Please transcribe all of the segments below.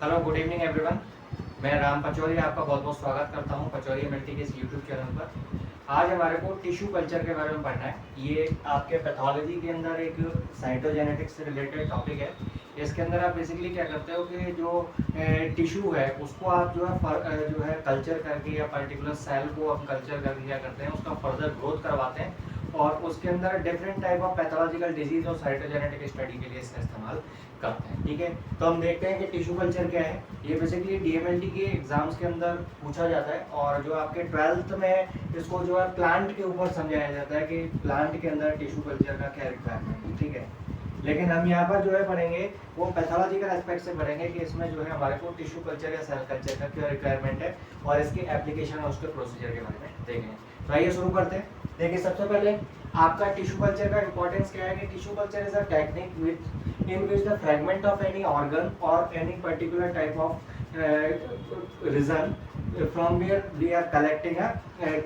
Hello good evening everyone. मैं राम पचौरी आपका बहुत बहुत स्वागत करता हूं पचौरी मल्टी के इस यूट्यूब चैनल पर। आज हमारे को टिश्यू कल्चर के बारे में पढ़ना है। ये आपके पैथोलॉजी के अंदर एक साइटोजेनेटिक्स से रिलेटेड टॉपिक है। इसके अंदर आप बेसिकली क्या करते हो कि जो टिश्यू है उसको आप जो है कल्चर करके या पर्टिकुलर सेल को आप कल्चर करके क्या करते हैं, उसका फर्दर ग्रोथ करवाते हैं और उसके अंदर different type of pathological disease और साइटोजेनेटिक स्टडी के लिए इसका इस्तेमाल करते हैं। ठीक है, तो हम देखते हैं कि टिश्यू कल्चर क्या है। ये बेसिकली डीएमएलटी के एग्जाम्स के अंदर पूछा जाता है और जो आपके 12th में इसको जो है प्लांट के ऊपर समझाया जाता है कि प्लांट के अंदर टिश्यू कल्चर का क्या रिक्वायरमेंट है। ठीक है, लेकिन हम यहाँ पर जो है पढ़ेंगे वो पैथोलॉजिकल एस्पेक्ट से पढ़ेंगे कि इसमें जो है हमारे को टिश्यू कल्चर या सेल कल्चर का क्या रिक्वायरमेंट है और इसकी एप्लीकेशन और उसके प्रोसीजर के बारे में देखेंगे। तो आइए शुरू करते हैं। देखिए, सबसे पहले आपका टिश्यू कल्चर का इंपॉर्टेंस क्या है कि tissue culture is a technique with in which the fragment of any organ or any particular type of region from where we are collecting a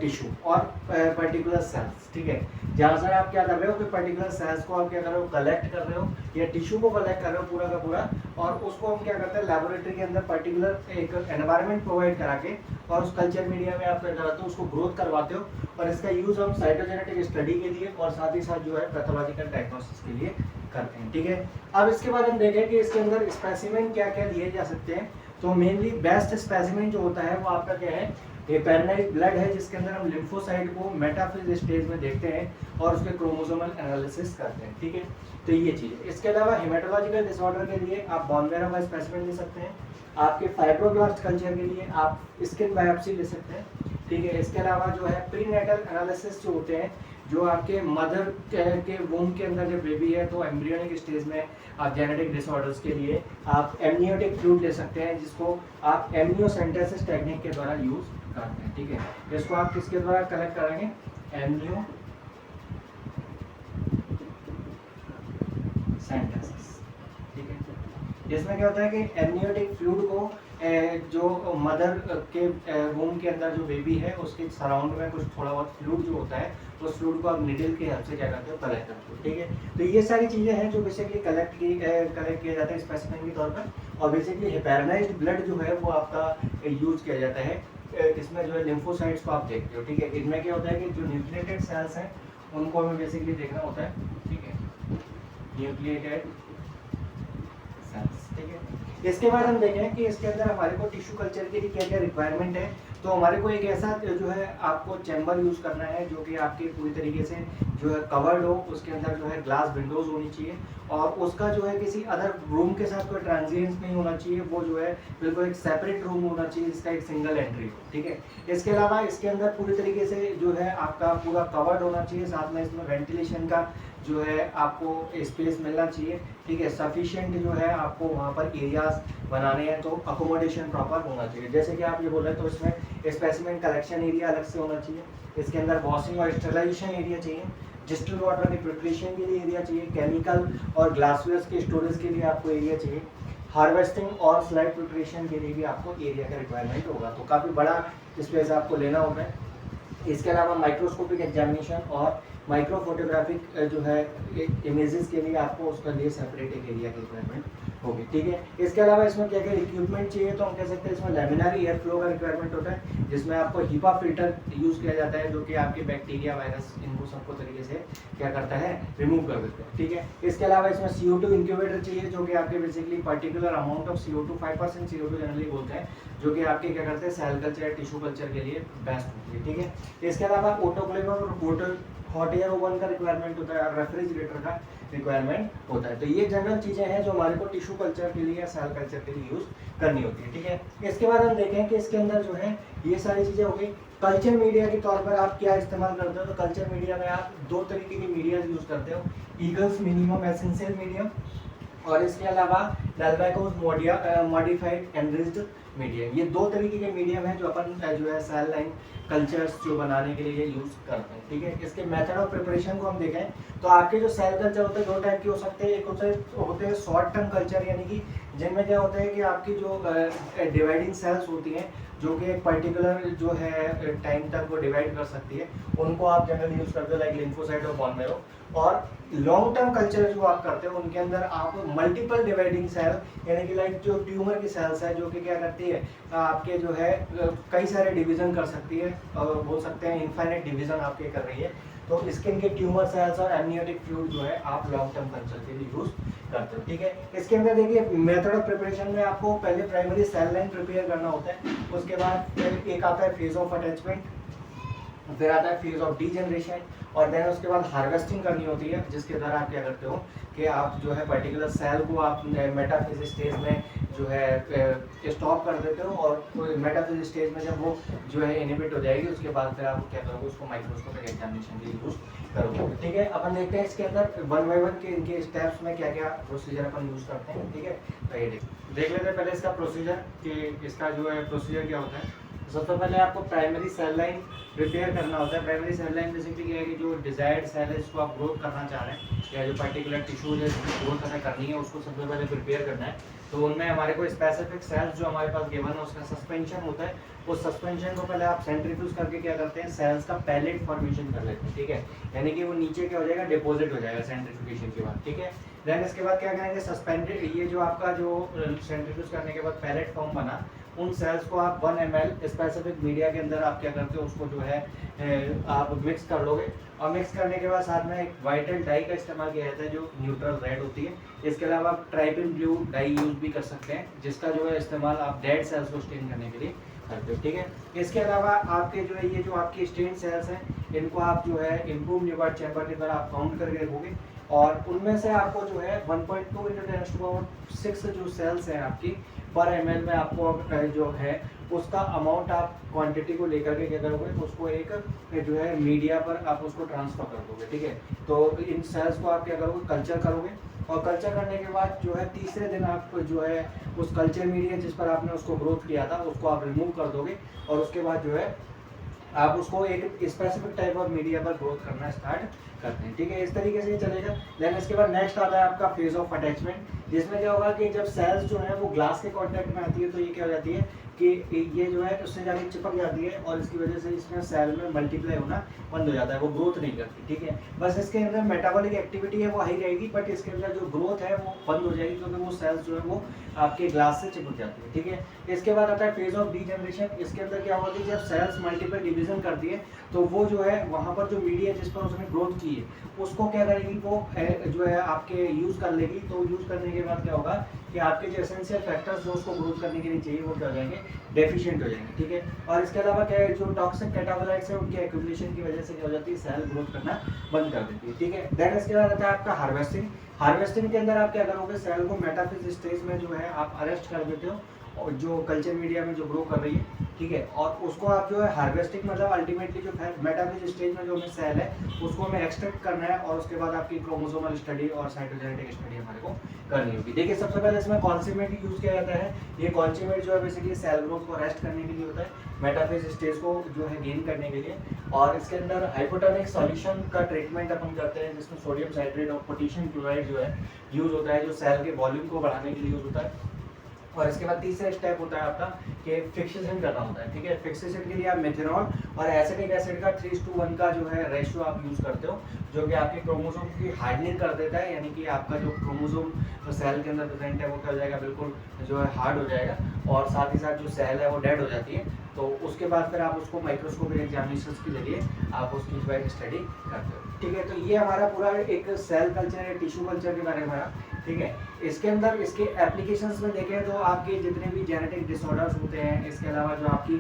tissue or particular cells. ठीक है, जहाँ से आप क्या कर रहे हो कि पर्टिकुलर सेल्स को आप क्या कर रहे हो, कलेक्ट कर रहे हो या टिश्यू को कलेक्ट कर रहे हो पूरा का पूरा, और उसको हम क्या करते हैं लेबोरेटरी के अंदर पर्टिकुलर एक एनवायरनमेंट प्रोवाइड करा के और उस कल्चर मीडिया में आप क्या कराते हो, उसको ग्रोथ करवाते हो और इसका यूज हम साइटोजेनेटिक स्टडी के लिए और साथ ही साथ जो है पैथोलॉजिकल डायग्नोसिस के लिए करते हैं। ठीक है, अब इसके बाद हम देखें कि इसके अंदर स्पेसिमेन क्या क्या लिए जा सकते हैं। तो मेनली बेस्ट स्पेसिमेन जो होता है वो आपका क्या है, हेपेराइट ब्लड है, जिसके अंदर हम लिम्फोसाइट को मेटाफेज स्टेज में देखते हैं और उसके क्रोमोसोमल एनालिसिस करते हैं। ठीक है, तो ये चीज़ है। इसके अलावा हेमेटोलॉजिकल डिसऑर्डर के लिए आप बोन मैरो का स्पेसिमेन ले सकते हैं। आपके फाइब्रोब्लास्ट कल्चर के लिए आप स्किन बायोप्सी ले सकते हैं। ठीक है, इसके अलावा जो है प्रीनेटल एनालिसिस जो होते हैं, जो आपके मदर के वूम के अंदर जब बेबी है तो एम्ब्रियोनिक स्टेज में आप जेनेटिक डिसऑर्डर्स के लिए आप एमनियोटिक फ्लूइड ले सकते हैं, जिसको आप एमनियोसेंटेसिस टेक्निक के द्वारा यूज करते हैं। ठीक है, इसको आप किसके द्वारा कलेक्ट करेंगे, एमनियो सेंटेसिस। ठीक है, इसमें क्या होता है कि एमनियोटिक फ्लूइड को जो मदर के वूम के अंदर जो बेबी है उसके सराउंड में कुछ थोड़ा बहुत फ्लूइड जो होता है, उस फ्लूइड को आप निडल के हेल्प से क्या करते हो, कलेक्ट करते हो। ठीक है, तो ये सारी चीज़ें हैं जो बेसिकली कलेक्ट किया जाता है स्पेसिमेन के तौर पर। और बेसिकली हेपेराइट ब्लड जो है वो आपका यूज किया जाता है, इसमें जो है लिम्फोसाइट्स को आप देखते हो। ठीक है, इनमें क्या होता है कि जो न्यूक्लिएटेड सेल्स हैं उनको हमें बेसिकली देखना होता है। ठीक है, न्यूक्लिएटेड सेल्स। ठीक है, इसके बाद हम देखें कि इसके अंदर हमारे को टिश्यू कल्चर के लिए क्या क्या रिक्वायरमेंट है। तो हमारे को एक ऐसा जो है आपको चैम्बर यूज करना है जो कि आपके पूरी तरीके से जो है कवर्ड हो, उसके अंदर जो है ग्लास विंडोज होनी चाहिए और उसका जो है किसी अदर रूम के साथ कोई ट्रांजिएंस नहीं होना चाहिए। वो जो है बिल्कुल एक सेपरेट रूम होना चाहिए जिसका एक सिंगल एंट्री हो। ठीक है, इसके अलावा इसके अंदर पूरी तरीके से जो है आपका पूरा कवर्ड होना चाहिए, साथ में इसमें वेंटिलेशन का जो है आपको स्पेस मिलना चाहिए। ठीक है, सफिशिएंट जो है आपको वहाँ पर एरियाज बनाने हैं, तो अकोमोडेशन प्रॉपर होना चाहिए। जैसे कि आप ये बोल रहे हैं तो इसमें स्पेसिमेन कलेक्शन एरिया अलग से होना चाहिए, इसके अंदर वॉशिंग और स्टरलाइजेशन एरिया चाहिए, डिस्टिल वाटर की प्रिपरेशन के लिए एरिया चाहिए, केमिकल और ग्लासवेयर्स के स्टोरेज के लिए आपको एरिया चाहिए, हार्वेस्टिंग और स्लाइड प्रिपरेशन के लिए भी आपको एरिया का रिक्वायरमेंट होगा। तो काफ़ी बड़ा स्पेस आपको लेना होगा। इसके अलावा माइक्रोस्कोपिक एग्जामिनेशन और माइक्रो फोटोग्राफिक जो है इमेजेस के लिए आपको उसका लिए सेपरेट एक एरिया की रिक्वायरमेंट होगी। ठीक है, इसके अलावा इसमें क्या क्या इक्विपमेंट चाहिए, तो हम कह सकते हैं इसमें लैमिनार एयर फ्लो का रिक्वायरमेंट होता है, जिसमें आपको हीपा फिल्टर यूज़ किया जाता है जो कि आपके बैक्टीरिया वायरस इनको सबको तरीके से क्या करता है, रिमूव कर देता है। ठीक है, इसके अलावा इसमें CO2 इंक्यूबेटर चाहिए जो कि आपके basically particular amount of CO2 5% CO2 generally बोलते हैं, जो कि आपके क्या करते हैं सेल कल्चर टिश्यू कल्चर के लिए बेस्ट होती है। ठीक है, इसके अलावा ऑटोक्लेव और हॉट एयर ओवन का रिक्वायरमेंट होता है और रेफ्रिजरेटर का रिक्वायरमेंट होता है। तो ये जनरल चीज़ें हैं जो हमारे को टिश्यू कल्चर के लिए या सेल कल्चर के लिए यूज़ करनी होती है। ठीक है, इसके बाद हम देखें कि इसके अंदर जो है ये सारी चीज़ें हो गई। कल्चर मीडिया के तौर पर आप क्या इस्तेमाल करते हो, तो कल्चर मीडिया में आप दो तरीके की मीडिया यूज़ करते हो, ईगल्स मिनिमम एसेंशियल मीडियम और इसके अलावा डेल्बाइकोस मॉडिफाइड एनरिच्ड मीडियम। ये दो तरीके के मीडियम हैं जो अपन जो है सेल लाइन कल्चर्स जो बनाने के लिए यूज़ करते हैं। ठीक है, इसके मेथड ऑफ प्रिपरेशन को हम देखें तो आपके जो सेल कल्चर होते हैं दो टाइप के हो सकते हैं। एक होते हैं शॉर्ट टर्म कल्चर, यानी कि जिनमें क्या होता है कि आपकी जो डिवाइडिंग सेल्स होती हैं जो कि एक पर्टिकुलर जो है टाइम तक वो डिवाइड कर सकती है, उनको आप जनरली यूज़ करते हो लाइक लिम्फोसाइट और बोन मैरो। और लॉन्ग टर्म कल्चर जो आप करते हो उनके अंदर आप मल्टीपल डिवाइडिंग सेल यानी कि लाइक जो ट्यूमर की सेल्स है जो कि क्या करती है आपके जो है कई सारे डिवीजन कर सकती है, और बोल सकते हैं इनफाइनाइट डिवीजन आपके कर रही है। तो स्किन के ट्यूमर सेल्स और एमनियोटिक फ्लूइड जो है आप लॉन्ग टर्म कल्चर के लिए यूज करते हो। ठीक है, इसके अंदर देखिए मेथड ऑफ प्रिपरेशन में आपको पहले प्राइमरी सेल लाइन प्रिपेयर करना होता है, उसके बाद एक आता है फेज ऑफ अटैचमेंट, फिर आता है फेज ऑफ डीजनरेशन, और देन उसके बाद हार्वेस्टिंग करनी होती है, जिसके द्वारा आप क्या करते हो कि आप जो है पर्टिकुलर सेल को आप मेटाफेज स्टेज में जो है स्टॉप कर देते हो, और मेटाफेज स्टेज में जब वो जो है इनहिबिट हो जाएगी उसके बाद फिर आप क्या करोगे उसको माइक्रोस्कोपिक एग्जामिनेशन के लिए यूज करोगे। ठीक है, अपन देखते हैं इसके अंदर वन बाय वन के इनके स्टेप्स में क्या क्या प्रोसीजर अपन यूज करते हैं। ठीक है, तो ये देख लेते हैं पहले इसका प्रोसीजर कि इसका जो है प्रोसीजर क्या होता है। सबसे पहले आपको प्राइमरी सेल लाइन प्रिपेयर करना होता है। प्राइमरी सेल लाइन बेसिकली क्या है कि जो डिजायर्ड सेल है जिसको आप ग्रोथ करना चाह रहे हैं या जो पर्टिकुलर टिश्यूज है जिसको ग्रोथ हमें करनी है उसको सबसे पहले प्रिपेयर करना है। तो उनमें हमारे को स्पेसिफिक सेल्स जो हमारे पास गिवन है उसका सस्पेंशन होता है, उस सस्पेंशन को पहले आप सेंट्रीफ्यूज करके क्या करते हैं सेल्स का पैलेट फॉर्मेशन कर लेते हैं। ठीक है, यानी कि वो नीचे क्या हो जाएगा डिपोजिट हो जाएगा सेंट्रीफ्यूगेशन के बाद। ठीक है, देन इसके बाद क्या करेंगे सस्पेंडेड ये जो आपका जो सेंट्रीफ्यूज करने के बाद पैलेट फॉर्म बना उन सेल्स को आप 1 ml स्पेसिफिक मीडिया के अंदर आप क्या करते हो उसको जो है आप मिक्स कर लोगे, और मिक्स करने के बाद साथ में एक वाइटल डाई का इस्तेमाल किया जाता है जो न्यूट्रल रेड होती है। इसके अलावा आप ट्राइपिन ब्लू डाई यूज भी कर सकते हैं जिसका जो है इस्तेमाल आप डेड सेल्स को स्टेन करने के लिए करते हो। ठीक है, इसके अलावा आपके जो है ये जो आपकी स्टेन सेल्स हैं इनको आप जो है इम्प्रूव न्यूक्लियर चैम्बर की तरह आप काउंट करके रखोगे, और उनमें से आपको जो है 1.2 × 10⁶ जो सेल्स हैं आपकी पर ml में आपको जो है उसका अमाउंट आप क्वांटिटी को लेकर के क्या करोगे उसको एक जो है मीडिया पर आप उसको ट्रांसफर कर दोगे। ठीक है, तो इन सेल्स को आप क्या करोगे कल्चर करोगे, और कल्चर करने के बाद जो है तीसरे दिन आप जो है उस कल्चर मीडिया जिस पर आपने उसको ग्रोथ किया था उसको आप रिमूव कर दोगे, और उसके बाद जो है आप उसको एक स्पेसिफिक टाइप ऑफ मीडिया पर ग्रोथ करना स्टार्ट करते हैं। ठीक है, इस तरीके से ही चलेगा। देन इसके बाद नेक्स्ट आता है आपका फेज ऑफ अटैचमेंट, जिसमें क्या होगा कि जब सेल्स जो है वो ग्लास के कांटेक्ट में आती है तो ये क्या हो जाती है कि ये जो है उससे जाके चिपक जाती है, और इसकी वजह से इसमें सेल में मल्टीप्लाई होना बंद हो जाता है, वो ग्रोथ नहीं करती। ठीक है, बस इसके अंदर मेटाबॉलिक एक्टिविटी है वो हाई रहेगी, बट इसके अंदर जो ग्रोथ है वो बंद हो जाएगी क्योंकि वो सेल्स जो है वो आपके ग्लास से चिपक जाती है। ठीक है, इसके बाद आता है फेज ऑफ डीजनरेशन। इसके अंदर क्या होगा कि जब सेल्स मल्टीपल डिवीजन करती है तो वो जो है वहाँ पर जो मीडिया जिस पर उसने ग्रोथ की है उसको क्या करेगी वो जो है आपके यूज़ कर लेगी। तो यूज़ करने के बाद क्या होगा कि आपके जो एसेंशियल फैक्टर्स जो उसको ग्रोथ करने के लिए चाहिए वो क्या हो जाएंगे डेफिशिएंट हो जाएंगे। ठीक है, और इसके अलावा क्या है जो टॉक्सिक कैटाबोलाइट्स है उनके एक्यूमुलेशन की वजह से क्या हो जाती है सेल ग्रोथ करना बंद कर देती है। ठीक है, देन इसके बाद आता है आपका हार्वेस्टिंग। हार्वेस्टिंग के अंदर आप क्या करोगे सेल को मेटाफेज स्टेज में जो है आप अरेस्ट कर देते हो और जो कल्चर मीडिया में जो ग्रो कर रही है। ठीक है, और उसको आप जो है हार्वेस्टिंग मतलब अल्टीमेटली जो मेटाफेज स्टेज में जो हमें सेल है उसको हमें एक्सट्रैक्ट करना है, और उसके बाद आपकी क्रोमोसोमल स्टडी और साइटोजेनेटिक स्टडी हमारे को करनी होगी। देखिए सबसे पहले इसमें कॉन्सिमेट यूज किया जाता है। ये कॉन्सिमेट जो है बेसिकली सेल ग्रोथ को अरेस्ट करने के लिए होता है, मेटाफेज स्टेज को जो है गेन करने के लिए, और इसके अंदर हाइपोटोनिक सॉल्यूशन का ट्रीटमेंट अपन करते हैं जिसमें सोडियम साइट्रेट और पोटेशियम क्लोराइड जो है यूज होता है जो सेल के वॉल्यूम को बढ़ाने के लिए यूज होता है। और इसके बाद तीसरा स्टेप होता है आपका कि फिक्सेशन करना होता है। ठीक है, फिक्सेशन के लिए आप मेथनॉल और एसिटिक एसिड का 3:1 का जो है रेशियो आप यूज करते हो जो कि आपके क्रोमोसोम की हार्डनिंग कर देता है, यानी कि आपका जो क्रोमोसोम सेल के अंदर प्रेजेंट है वो क्या हो जाएगा बिल्कुल जो है हार्ड हो जाएगा, और साथ ही साथ जो सेल है वो डेड हो जाती है। तो उसके बाद फिर आप उसको माइक्रोस्कोपिक एग्जामिनेशन के जरिए आप उसकी जो है स्टडी करते हो। ठीक है, तो ये हमारा पूरा एक सेल कल्चर है टिश्यू कल्चर के बारे में रहा। ठीक है, इसके अंदर इसके एप्लीकेशंस में देखें तो आपके जितने भी जेनेटिक डिसऑर्डर्स होते हैं, इसके अलावा जो आपकी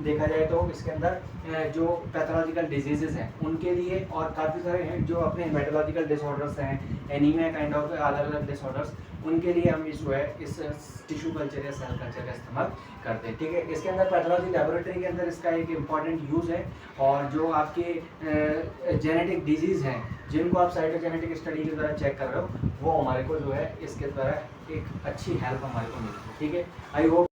देखा जाए तो इसके अंदर जो पैथोलॉजिकल डिजीजेस हैं उनके लिए, और काफ़ी सारे हैं जो अपने हेमेटोलॉजिकल डिसऑर्डर्स हैं, एनीमिया काइंड ऑफ अलग अलग डिसऑर्डर्स, उनके लिए हम जो है इस टिश्यू कल्चर या सेल कल्चर का इस्तेमाल करते हैं। ठीक है, इसके अंदर पैथोलॉजी लैबोरेटरी के अंदर इसका एक इम्पॉर्टेंट यूज़ है, और जो आपके जेनेटिक डिजीज़ हैं जिनको आप साइटोजेनेटिक स्टडी के द्वारा चेक कर रहे हो वो हमारे को जो है इसके द्वारा एक अच्छी हेल्प हमारे को मिलती है। ठीक है, आई होप